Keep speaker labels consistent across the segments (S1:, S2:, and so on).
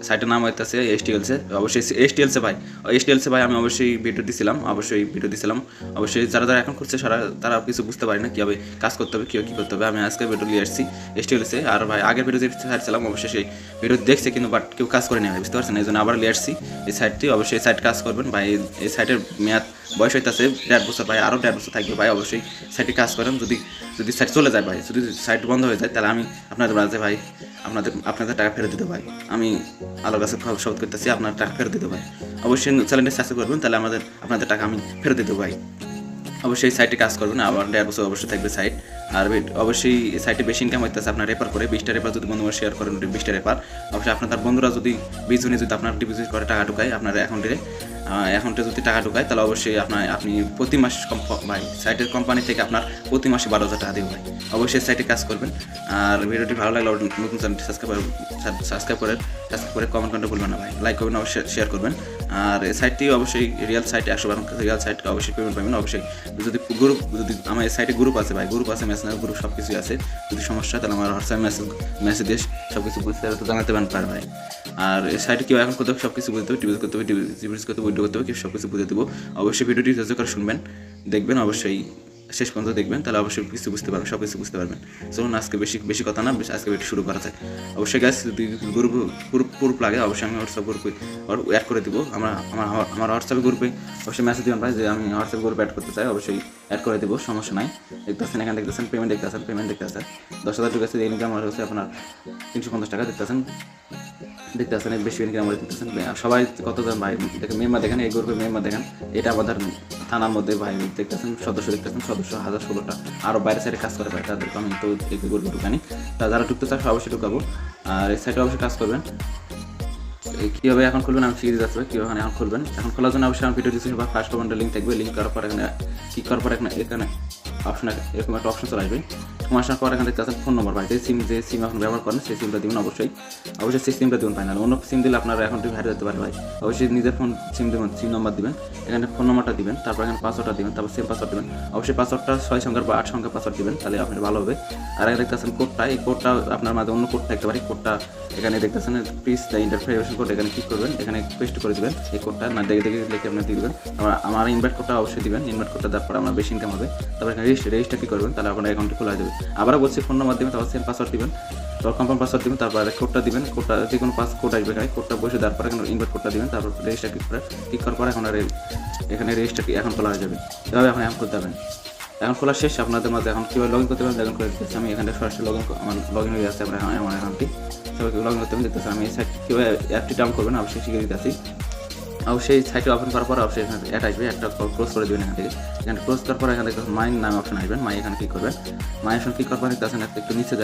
S1: সাইটের নাম হইতেছে এসটিএলসে, অবশ্যই এসটিএলসে ভাই, এসটিএলসে ভাই আমি অবশ্যই ভিডিও দিছিলাম, অবশ্যই যারা যারা এখন করছে তারা কিছু বুঝতে পারে না কীভাবে কাজ করতে হবে, কী করতে হবে। আমি আজকে ভিডিও নিয়ে আসছি এসটিএলসে। আর ভাই আগের ভিডিও যে ছাড়ছিলাম অবশ্যই সেই ভিডিও দেখছে, কিন্তু বাট কেউ কাজ করে নেই ভাই, বুঝতে পারছেন। এই জন্য আবার নিয়ে আসছি এই সাইটটি। অবশ্যই এই সাইট কাজ করবেন ভাই। এই সাইটের মেয়াদ বয়স হইতেছে 1.5 বছর ভাই, আরও 1.5 বছর থাকবে ভাই। অবশ্যই সাইটে কাজ করেন। যদি সাইট চলে যায় ভাই, যদি সাইট বন্ধ হয়ে যায়, তাহলে আমি আপনাদের বাড়িতে ভাই আপনাদের টাকা ফেরত দিতে ভাই। আমি আলোর কাছে শপথ করতেছি, আপনার টাকা ফেরত দিতে ভাই। অবশ্যই চ্যানেলটি সাবস্ক্রাইব করবেন, তাহলে আপনাদের টাকা আমি ফেরত দিতে ভাই। অবশ্যই সাইটে কাজ করবেন, আবার 1.5 বছর অবশ্যই থাকবে সাইট। আর অবশ্যই সাইটে বেশি ইনকাম হইতেছে আপনার রেফার করে। 20টা রেফার যদি বন্ধুরা শেয়ার করেন, 20টা রেফার অবশ্যই আপনার বন্ধুরা যদি 20 জনে যদি আপনার ডিপোজিট করে টাকা ঢুকায় আপনার অ্যাকাউন্টে যদি টাকা ঢুকায়, তাহলে অবশ্যই আপনি প্রতি মাসে ভাই সাইটের কোম্পানি থেকে আপনার প্রতি মাসে 12,000 টাকা দেবে ভাই। অবশ্যই সাইটে কাজ করবেন। আর ভিডিওটি ভালো লাগলে নতুন চ্যানেলটি সাবস্ক্রাইব করে কমেন্ট করতে ভুলবেন না ভাই। লাইক করবেন, অবশ্যই শেয়ার করবেন। আর এই সাইটটি অবশ্যই রিয়েল সাইট, 100% রিয়েল সাইট। অবশ্যই পেমেন্ট পাবেন। অবশ্যই যদি আমার এই সাইটে গ্রুপ আছে ভাই, গ্রুপ আছে, মেসেঞ্জার গ্রুপ সব কিছুই আছে। যদি সমস্যা তাহলে আমার হোয়াটসঅ্যাপ মেসেজ দিয়ে সব কিছু বুঝতে জানাতে পারেন ভাই। আর এই সাইটে কেউ এখন করতে হবে, সব কিছু বুঝতে হবে, টিভিজ করতে হবে, ভিডিও করতে হবে, সব কিছু বুঝে দেবো। অবশ্যই ভিডিওটি ধৈর্য করে শুনবেন, দেখবেন, অবশ্যই শেষ পর্যন্ত দেখবেন, তাহলে অবশ্যই কিছু বুঝতে পারবেন, সব কিছু বুঝতে পারবেন। চলুন আজকে বেশি কথা না, আজকে ভিডিও শুরু করা যায়। অবশ্যই গ্যাস যদি গ্রুপ লাগে, অবশ্যই আমি হোয়াটসঅ্যাপ গ্রুপে অ্যাড করে দিব। আমার হোয়াটসঅ্যাপ গ্রুপে অবশ্যই মেসেজ দিবেন ভাই যে আমি হোয়াটসঅ্যাপ গ্রুপে অ্যাড করতে চাই, অবশ্যই অ্যাড করে দেবো, সমস্যা নাই। দেখতেছেন এখানে, দেখতেছেন পেমেন্ট দেখতেছেন 10,000 টাকা আছে। ইনকাম হচ্ছে আপনার 350 টাকা দেখতেছেন বেশি ইনকাম দেখতেছেন। সবাই কতজন ভাই দেখেন, মেম্বার দেখেন, এই গ্রুপে মেম্বার দেখেন। এটা আমাদের থানার মধ্যে ভাই দেখতেছেন সদস্য 1,016টা। আরও বাইরে সাইডে কাজ করে ভাই, তাদেরকে আমি তো এই গ্রুপে ঢুকানি। যারা ঢুকতে চায় অবশ্যই ঢুকাবো। আর এই সাইটে অবশ্যই কাজ করবেন। কীভাবে এখন খুলবেন আমি শিখিয়ে যাচ্ছি কীভাবে এখন খুলবেন। এখন খোলার জন্য অবশ্যই আমার ভিডিও ডিসক্রিপশন বা ফার্স্ট কমেন্টে লিঙ্ক থাকবে। লিঙ্ক করার পর এখানে ক্লিক করার পর এখানে অপশন এরকম একটা অপশন চলে আসবে। আসার পর এখানে দেখতে আছেন ফোন নম্বর ভাই, যে সিম এখন ব্যবহার করেন সেই সিমটা দিবেন। অবশ্যই সেই সিমটা দিবেন ভাই, না অন্য সিম দিলে আপনার অ্যাকাউন্টটি হারিয়ে যেতে পারে ভাই। অবশ্যই নিজের সিম দেবেন, সিম নাম্বার দিবেন, এখানে ফোন নাম্বারটা দিবেন, তারপর এখানে পাসওয়ার্ডটা দিবেন, তারপর সেম পাসওয়ার্ড দিবেন। অবশ্যই পাসওয়ার্ডটা 6 সংখ্যার বা 8 সংখ্যার পাসওয়ার্ড দিবেন, তাহলে আপনার ভালো হবে। আর এখানে দেখতে আছেন কোডটা, এই কোডটা আপনার মাঝে অন্য কোড থাকতে পারে। কোডটা এখানে দেখতেছেন প্লিজ দ্য ইন্টারভেনশন কোড, এখানে ক্লিক করবেন, এখানে পেস্ট করে দেবেন এই কোডটা, না দেখে লিখে আপনি দিবেন। আমার ইনভাইট কোডটা অবশ্যই দিবেন। ইনভাইট কোডটা দেওয়ার পর আপনার বেশি ইনকাম হবে। তারপর এখানে রেজিস্টার কি করবেন, তাহলে আপনার অ্যাকাউন্টটি খোলা যাবে। আবারও বলছি ফোন নাম্বার দিবেন, তারপর সেম পাসওয়ার্ড দিবেন, তারপর কনফার্ম পাসওয়ার্ড দিবেন, তারপর কোডটা দিবেন। কোডটা যে কোনো কোড আসবে, কোডটা বসে দেওয়ার পর এখানে ইনভাইট কোডটা দিবেন, তারপর রেজিস্টার ক্লিক করার পর এখানে রেজিস্টার এখন খোলা হয়ে যাবে। এভাবে এখন করতে পারবেন। এখন খোলা শেষ আপনাদের মাঝে। এখন কীভাবে লগ ইন করতে পারেন দেখুন করে দিতেছি আমি। এখানে সরাসরি আমার লগ ইন হয়ে যাচ্ছে আমার অ্যাকাউন্টটি। সবাইকে লগ ইন করতে পারেন। দেখতেছি আমি এই সাইট কীভাবে অ্যাপটি ডাউন করবেন অবশ্যই শিখে দিতেছি। অবশ্যই সাইটে ওপেন করার পর অবশ্যই এখানে অ্যাড আসবে, একটা ক্লোজ করে দেবেন। এখান থেকে ক্লোজ করার পর এখানে দেখতে মাই নামে অপশন আসবেন। মাই এখানে ক্লিক করবেন। মাই অপশন ক্লিক করার পর দেখতেছেন একটু নিচে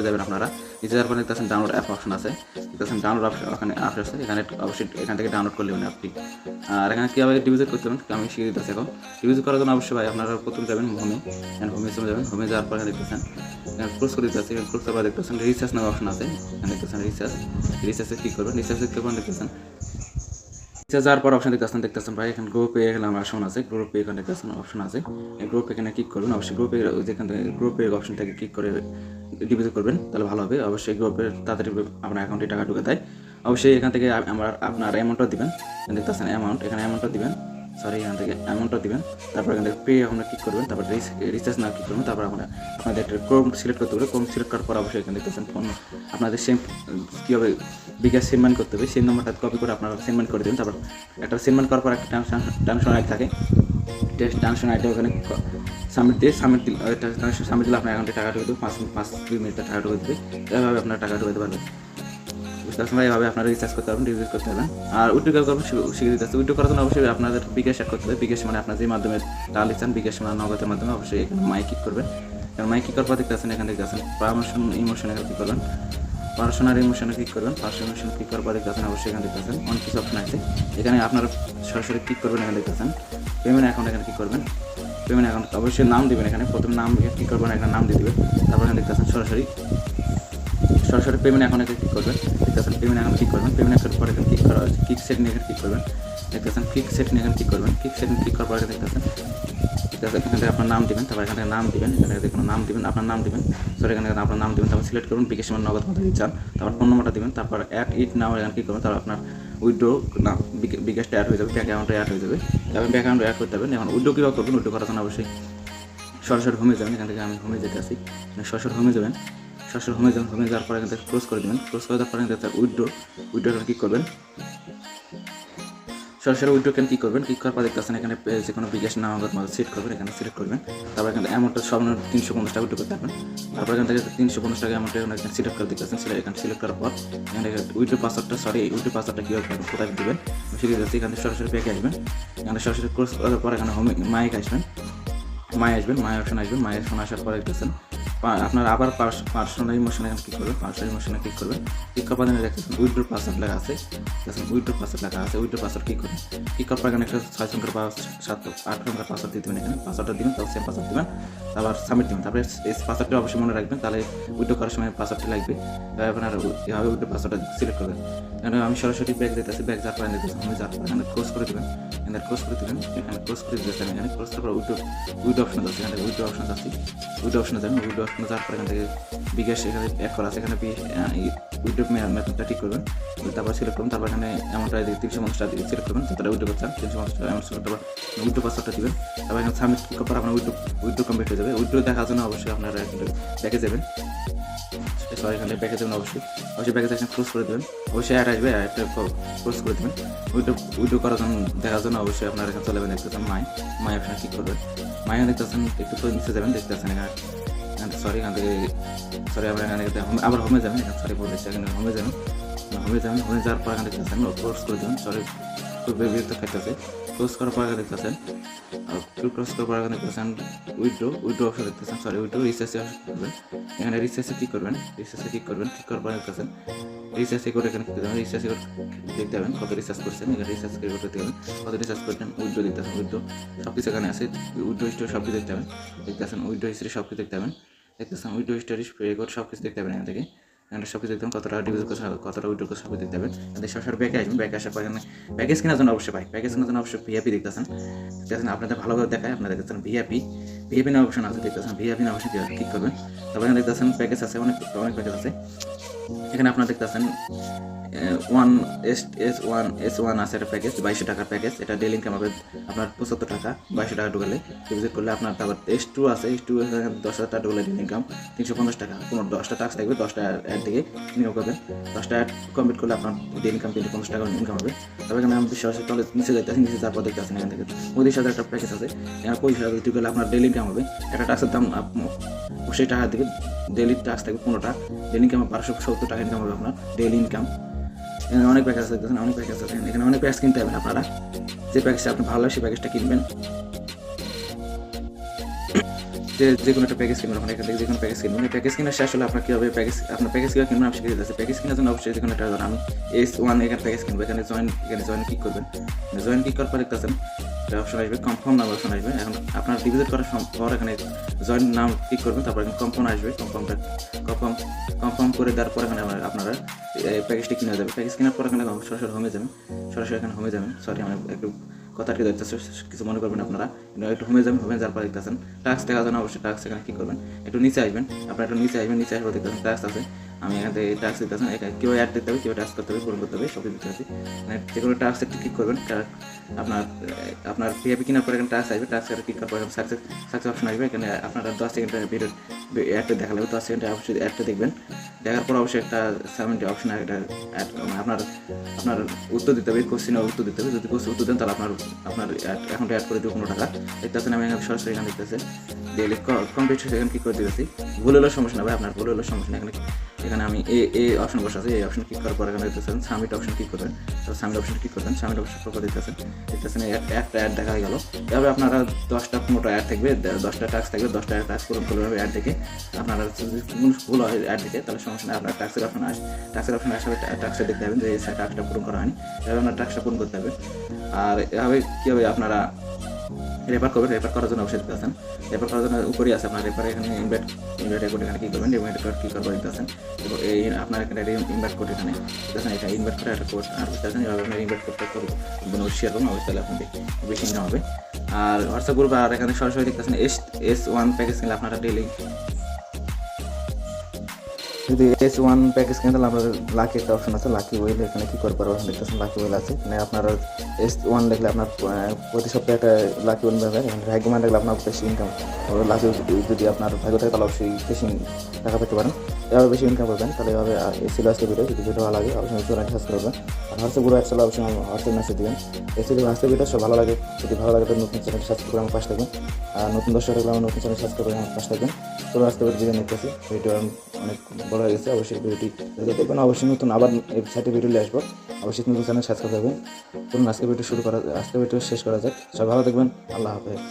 S1: যাবেন আপনারা। নিচে যাওয়ার পর দেখতেছেন ডাউনলোড অ্যাপ অপশন আছে, দেখতেছেন ডাউনলোড ওখানে অ্যাপ আছে। এখানে অবশ্যই এখান থেকে ডাউনলোড করে নেবেন অ্যাপটি। আর এখানে কীভাবে ডিপোজিট করতে হবে আমি শিখিয়ে দিতেছি এখন। ডিপোজিট করার জন্য অবশ্যই ভাই আপনারা প্রথমে যাবেন হোমে চলে যাবেন। হোমে যাওয়ার পর এখানে দেখতেছেন এখানে ক্লোজ করে দিতে আছে। এখানে ক্লোজ করার পর দেখতেছেন রিচার্জ নামে অপশন আছে। এখানে দেখতেছেন রিচার্জে ক্লিক করবেন। রিচার্জে ক্লিক করবেন, দেখতেছেন যাওয়ার পর অপশন দেখতেছেন ভাই এখানে গ্রুপে এখানে আমার অপশন আছে। গ্রুপে এখানে দেখতেছেন অপশন আছে, এই গ্রুপে এখানে ক্লিক করবেন। অবশ্যই যেখান থেকে গ্রুপের অপশনটাকে ক্লিক করে ডিপোজিট করবেন, তাহলে ভালো হবে। অবশ্যই গ্রুপের তাড়াতাড়ি আপনার অ্যাকাউন্টে টাকা ঢুকে দেয়। অবশ্যই এখান থেকে আপনার অ্যামাউন্টটা দিবেন, দেখতেছেন এখানে অ্যামাউন্টটা দিবেন, এখান থেকে অ্যামাউন্টটা দিবেন। তারপর এখান থেকে পে আপনারা ক্লিক করবেন, তারপর রিচার্জ না ক্লিক করবেন। তারপর আপনাদের একটা ক্রোম সিলেক্ট করতে হবে। ক্রোম সিলেক্ট করার পর অবশ্যই এখানে দেখতেছেন ফোন আপনাদের সেম কীভাবে বিকাশ সেন্ডমেন্ট করতে হবে সেই নম্বরটা কপি করে আপনারা সেন্ডমেন্ট করে দেবেন। তারপর একটা সেন্ডমেন্ট করার পর একটা ট্রানজাকশন আইডি থাকে, ট্রানজাকশন আইডি ওখানে সাবমিট দিলে আপনার অ্যাকাউন্টে টাকা ঢুকে দেবে। 5-2 মিনিটে টাকা ঢুকে দেবে। এভাবে আপনার টাকা ঢুকে দিতে পারবেন। বুঝতে পারছেন ভাই, এভাবে আপনারা রিচার্জ করতে পারবেন, ডিপোজিট করতে পারবেন। আর উইথড্র করবেন শিখে দিতে আছে। উইথড্র করার জন্য অবশ্যই আপনাদের বিকাশ অ্যাড করতে হবে। বিকাশ মানে আপনার যে মাধ্যমে টাকা লিখছেন, বিকাশ মানে নগদের মাধ্যমে। অবশ্যই এখানে মাই ক্লিক করবেন। কারণ মাই ক্লিক করার পর দেখতে আছেন এখানে দেখতে আছেন ইমোশন এখানে ক্লিক করবেন। পার্সোনাল ইমোশনে ক্লিক করবেন। পার্সোনাল ইমোশন ক্লিক করার পর দেখতে আছেন অবশ্যই এখানে দেখতে আছেন অনেক কিছু অপশন আছে। এখানে আপনারা সরাসরি ক্লিক করবেন। এখানে দেখতে আছেন পেমেন্ট অ্যাকাউন্ট, এখানে ক্লিক করবেন। পেমেন্ট অ্যাকাউন্ট অবশ্যই নাম দিবেন। এখানে প্রথম নাম ক্লিক করবেন, এখানে নাম দিয়ে দেবেন। তারপর এখানে দেখতে আছেন সরাসরি পেমেন্ট অ্যাকাউন্টে ক্লিক করবেন। দেখতেছেন পেমেন্ট অ্যাকাউন্ট ক্লিক করবেন। পেমেন্ট অ্যাকাউন্ট পরে এখানে ক্লিক করা হচ্ছে ক্লিক সেটিং এখানে ক্লিক করবেন। দেখতেছেন ক্লিক সেটিং এখানে ক্লিক করবেন। ক্লিক সেটিং ক্লিক করার পরে দেখতেছেন এখান থেকে আপনার নাম দিবেন, তারপর এখান থেকে নাম দিবেন, এখানে দেখুন নাম দিবেন, আপনার নাম দিবেন, সরি এখানে আপনার নাম দিবেন, তারপর সিলেক্ট করবেন বিকাশ আমার নগদ কত চান, তারপর ফোন নম্বরটা দিবেন, তারপর অ্যাড ইট নাও এখানে কী করবেন, তারপর আপনার উইথড্র না বিকাশটা অ্যাড হয়ে যাবে, ব্যাঙ্ক অ্যাকাউন্টে অ্যাড হয়ে যাবে, তারপর ব্যাঙ্ক অ্যাকাউন্টে অ্যাড করতে হবে। এখন উইথড্র কীভাবে করবেন, উইথড্র করার জন্য অবশ্যই সরাসরি হোমে যাবেন, এখান থেকে আমি হোমে যেতে আসি, সরাসরি হোমে যাবেন, সরাসরি হোমে যাবেন, হোমে যাওয়ার পরে এখান থেকে ক্লোজ করে দেবেন, ক্লোজ করে দেওয়ার পরে এখান থেকে উইথড্র কী করবেন, সরাসরি উইথড্র কী করবেন, ক্লিক করার পর দেখতেছেন এখানে যে কোনো বিকাশ নামাগত মধ্যে সিলেক্ট করবেন, এখানে সিলেক্ট করবেন, তারপর এখানে অ্যামাউন্টটা সর্বনিম্ন 350 টাকা উইথড্র করতে পারবেন, তারপর এখান থেকে 350 টাকা অ্যামাউন্ট এখানে সিলেক্ট করে দেখতেছেন, এখানে সিলেক্ট করার পর এখানে উইথড্র পাসওয়ার্ডটা কীভাবে করবেন, কোথায় দেবেন শিখে যাচ্ছে, এখানে সরাসরি ব্যাকে আসবেন, এখানে সরাসরি ক্লোজ করার পর এখানে মাইক আসবেন, মাই অপশন আসবেন, মাই অপশন আসার পরে দেখতেছেন আপনার আবার পার্সোনাল ইমোশনে ক্লিক করবেন, পার্সোনাল ইমোশনে ক্লিক করবেন, ক্লিক করার পরে দেখতেছেন উইথড্র পাসওয়ার্ড লেখা আছে, উইথড্র পাসওয়ার্ড লেখা আছে, উইথড্র পাসওয়ার্ড ক্লিক করবেন, ক্লিক করার পর এখানে একটা 6 সংখ্যার বা 8 সংখ্যার পাসওয়ার্ড দিতে দেবেন, এখানে পাসওয়ার্ডটা দিবেন, তারপর সেম পাসওয়ার্ড দিবেন, তারপর সাবমিট দিবেন, তারপরে এই পাসওয়ার্ডটা অবশ্যই মনে রাখবেন, তাহলে উইথড্র করার সময় পাসওয়ার্ডটা লাগবে, তাই আপনার এভাবে উইথড্র পাসওয়ার্ডটা সিলেক্ট করবেন। এখানে আমি সরাসরি ব্যাক দিতেছি, ব্যাক যাওয়ার পরে দিতেছি, আমি যাওয়ার পর এখানে ক্লোজ করে দেবেন, এখানে ক্লোজ করে দেবেন, এখানে ক্লোজ করে দিতেছেন, এখানে ক্লোজ করার পর উইথড্র অপশন আছে, এখানে উইথড্র অপশন আছে, উইথড্র অপশনে যাবেন, উইথড্র অপশনে যাওয়ার পর এখান থেকে বিকাশ এখানে অ্যাড করা আছে, এখানে উইথড্র মেথডটা ঠিক করবেন, তারপর সিলেক্ট করবেন, তারপর এখানে অ্যামাউন্টটা 350 টাকা দিয়ে সিলেক্ট করবেন, যতটা উইথড্র করতে চান 350 টাকা অ্যামাউন্ট সিলেক্ট, তারপর উইথড্র পাসওয়ার্ডটা দিবেন, তারপর এখানে সাবমিট করার পর আপনার উইথড্র কমপ্লিট হয়ে যাবে। উইথড্র দেখার জন্য অবশ্যই আপনারা ব্যাকে যাবেন, সরি এখানে ব্যাকে যাবেন, অবশ্যই ব্যাকে এখানে ক্লোজ করে দেবেন, অবশ্যই অ্যাড আসবে, অ্যাডটা ক্লোজ করে দেবেন। উইথড্র করার জন্য দেখার জন্য অবশ্যই আপনারা এখানে চলে যাবেন, দেখতেছেন মাই অপশন ক্লিক করবেন, মাইও দেখতেছেন একটু তো নিচে যাবেন, দেখতেছেন এখানে সরি এখান থেকে আমরা এখানে আবার হোমে যাবেন, এখানে সরি বলেছি, এখানে হোমে যাবেন, হোমে যাওয়ার পর এখানে দেখতেছেন ক্লোজ করে দেবেন, সরি খুব বিরক্ত খাইতেছে, ক্লোজ করার পর এখানে দেখতেছেন ক্লোজ করার পর এখানে দেখতেছেন উইথড্র অপশন দেখতেছেন, সরি উইথড্র রিসার্চে করবেন, এখানে রিসার্চে ক্লিক করবেন, ক্লিক করার পর দেখতেছেন রিসার্চ করে এখানে ক্লিক করবেন, রিসার্চ দেখতে পাবেন কত রিসার্চ করছেন, এখানে রিসার্চ করে করতে পাবেন কত রিসার্চ করছেন, উইথড্র দেখতেছেন, উইথড্র সব কিছু এখানে আছে, উইথড্র হিস্ট্রি সব কিছু দেখতে পাবেন, দেখতেছেন উইথড্র হিস্ট্রি সব কিছু দেখতে পাবেন, দেখতেছেন উইথড্র হিস্ট্রি রেকর্ড সব কিছু দেখতে পাবেন, এখান থেকে এখানে সব কিছু দেখতে পাবেন, কতটা ডিভিউজ করছে, কতটা উইথড্র করছে সব দেখতে পাবেন। এখানে সরাসরি ব্যাকে আসবেন, ব্যাকে আসার পর এখানে প্যাকেজ কেনার জন্য অবশ্যই প্যাকেজ কেনার জন্য অবশ্যই ভিআইপি দেখতেছেন, আপনাদের ভালোভাবে দেখায়, আপনারা দেখতেছেন ভিআইপি না অপশন আছে, দেখতেছেন ভিআইপি না অপশন ক্লিক করবেন, তারপর এখানে দেখতেছেন প্যাকেজ আছে, অনেক প্যাকেজ আছে, এখানে আপনারা দেখতেছেন S1 আছে একটা প্যাকেজ 2200 টাকার প্যাকেজ, এটা ডেলি ইনকাম হবে আপনার 75 টাকা, 2200 টাকা ঢুকালে ভিজিট করলে আপনার, তারপর S2 আছে, S2 10,000 টাকা ঢুকলে ডেলি ইনকাম 350 টাকা, কোনো 10টা টাস্ক থাকবে, 10টা অ্যাড দিকে নিয়োগ করবেন, 10টা অ্যাড কমপ্লিট করলে আপনার ডেলি ইনকাম 350 টাকা ইনকাম হবে। তবে এখানে আমি সরাসরি তলে নিচে যাইতেছি, নিচে তারপর দেখতেছেন এখান থেকে 35,000 একটা প্যাকেজ আছে, এখানে 35,000 ঢুকলে আপনার ডেলি ইনকাম হবে, একটা টাস্কের দাম 80 টাকা দিকে, ডেলি টাস্ক থাকবে 15টা, ডেলি ইনকাম 1270 টাকা ইনকাম হবে আপনার ডেলি ইনকাম। এখানে অনেক প্যাকেজ আছে, অনেক প্যাকেজ আছে, এখানে অনেক প্যাকেজ কিনতে হবে, আপনারা যে প্যাকেজটা আপনি ভালো সেই প্যাকেজটা কিনবেন, যে কোনো একটা প্যাকেজ কিনবেন, আপনার এখান থেকে যে কোনো প্যাকেজ কিনবেন, এই প্যাকেজ কেনার শেষ হলে আপনার কীভাবে আপনার প্যাকেজ কীভাবে কিনবেন আমি শিখে দিচ্ছি। প্যাকেজ কেনার জন্য অবশ্যই যে কোনো একটা আমি S1 এখানে প্যাকেজ কিনবো, এখানে জয়েন ক্লিক করবেন, জয়েন ক্লিক করার পর দেখতেছেন অপশন আসবে, কনফার্ম নাম অপশন আসবে, এখন আপনার ডিপোজিট করার পর এখানে জয়েন নাম ক্লিক করবেন, তারপর এখানে কনফার্ম আসবে, কনফার্ম করে দেওয়ার পর এখানে আপনারা প্যাকেজটি কিনে যাবে, প্যাকেজ কেনার পর এখানে সরাসরি হোমে যাবেন, সরি আমি একটু কথাটি দেখতেছে কিছু মনে করবেন আপনারা, একটু হোমে যাওয়ার পর দেখতেছেন টাস্ক দেখার জন্য অবশ্যই টাস্ক এখানে কী করবেন, একটু নিচে আসবেন, আপনারা একটু নিচে আসবেন দেখতেছেন টাস্ক আছে, আমি এখান থেকে টাস্ক দিতেছেন, কেউ অ্যাড দিতে হবে, কেউ টাস্ক করতে হবে, পূরণ করতে হবে, সব দিতে হবে, মানে যে কোনো টাস্ক ক্লিক করবেন, আপনার ভিআইপি কেনার পরে এখানে টাস্ক আসবে, টাস্ক ক্লিক করার পর সাকসেস অপশন আসবে, এখানে আপনারা 10 সেকেন্ডের ভিডিও অ্যাডটা দেখা লাগবে, 10 সেকেন্ডে অবশ্যই অ্যাডটা দেখবেন, দেখার পর অবশ্যই একটা সাবমিট অপশন একটা অ্যাড আপনার উত্তর দিতে হবে, কোশ্চেনের উত্তর দিতে হবে, যদি কোশ্চেন উত্তর দেন তাহলে আপনার অ্যাকাউন্টে অ্যাড করে দেবো 15 টাকা। দেখতেছেন আমি এখানে সরাসরি এখানে দেখতেছে ডেলি কমপ্লিট এখানে ক্লিক করে দিতেছি, ভুল হলেও সমস্যা নেবে, আপনার ভুল হলেও সমস্যা নেই, এখানে আমি এই অপশন বসে আছে, এই অপশন ক্লিক করার পর এখানে দেখতেছেন সাবমিট অপশন ক্লিক করবেন, সাবমিট অপশন ক্লিক করবেন, সাবমিট অপশন করে দেখতেছেন একটা অ্যাড দেখা গেল, এভাবে আপনারা 10টা 15টা অ্যাড থাকবে, 10টা টাস্ক থাকবে, 10টা টাস্ক পূরণ করতে হবে অ্যাড থেকে, আপনারা ভুল হয় অ্যাড থেকে তাহলে সমস্যা নেই, আপনার টাস্কের অপশন আসবে, টাস্কটা দেখতে হবে যে টাস্কটা পূরণ করা হয়নি, এভাবে আপনার টাস্কটা পূরণ করতে হবে। আর এভাবে কীভাবে আপনারা রেফার করবেন, রেফার করার জন্য অবশ্যই দেখতেছেন, রেফার করার জন্য উপরেই আছে আপনার রেফার, এখানে ইনভাইট কোড এখানে কী করবেন, ইনভাইট কোড কী করবেন দেখতেছেন, এই আপনার এখানে ইনভাইট কোড এখানে দেখতেছেন, এটা ইনভাইট করে একটা কোড আর দেখতেছেন, এভাবে আপনার ইনভাইট কোডটা করবেন শেয়ার করুন, অবশ্যই তাহলে আপনাদের বেশি ইনকাম হবে। আর হোয়াটসঅ্যাপ গ্রুপ, আর এখানে সরাসরি দেখতেছেন S1 প্যাকেজ কিনলে আপনারা ডেইলি যদি S1 প্যাকেজ কিনে তাহলে আপনার লাকি একটা অপশন আছে, লাকি ওয়েল। এখানে কি করে পারবেন দেখতেছেন, লাকি ওয়েল আছে। মানে আপনার S1 দেখলে আপনার প্রতি সপ্তাহে একটা লাকি ওয়েল পাবেন। ভাগ্যমান দেখলে আপনার বেশি ইনকাম হবে। লাকি যদি আপনার ভাগ্য থাকে তাহলে অবশ্যই বেশি টাকা পেতে পারেন, এভাবে বেশি ইনকাম করবেন। তাহলে এভাবে এই ছিল আজকে ভিডিও। যদি ভিডিও ভালো লাগে অবশ্যই চ্যানেলটি সাবস্ক্রাইব করবেন। আর হোয়াটসঅ্যাপ গ্রুপ আসলে অবশ্যই হোয়াটসঅ্যাপ মেসেজ দিবেন। এই ছিল আজকে ভিডিও। সব ভালো লাগে, যদি ভালো লাগে তো নতুন চ্যানেলটি সাবস্ক্রাইব করে আমার পাশে থাকবেন। আর নতুন দর্শক থাকলে আমার নতুন চ্যানেল সাবস্ক্রাইব করে আমার পাশে থাকবেন। তো আজকে ভিডিও নিতেছি, ভিডিও অনেক বড় হয়ে গেছে। অবশ্যই ভিডিওটি দেখবেন, অবশ্যই নতুন আবার এই সাইটে ভিডিও নিয়ে আসবো। অবশ্যই নতুন চ্যানেল সাবস্ক্রাইব করবেন। চলুন আজকে ভিডিও শেষ করা যাক। সব ভালো দেখবেন, আল্লাহ হাফেজ।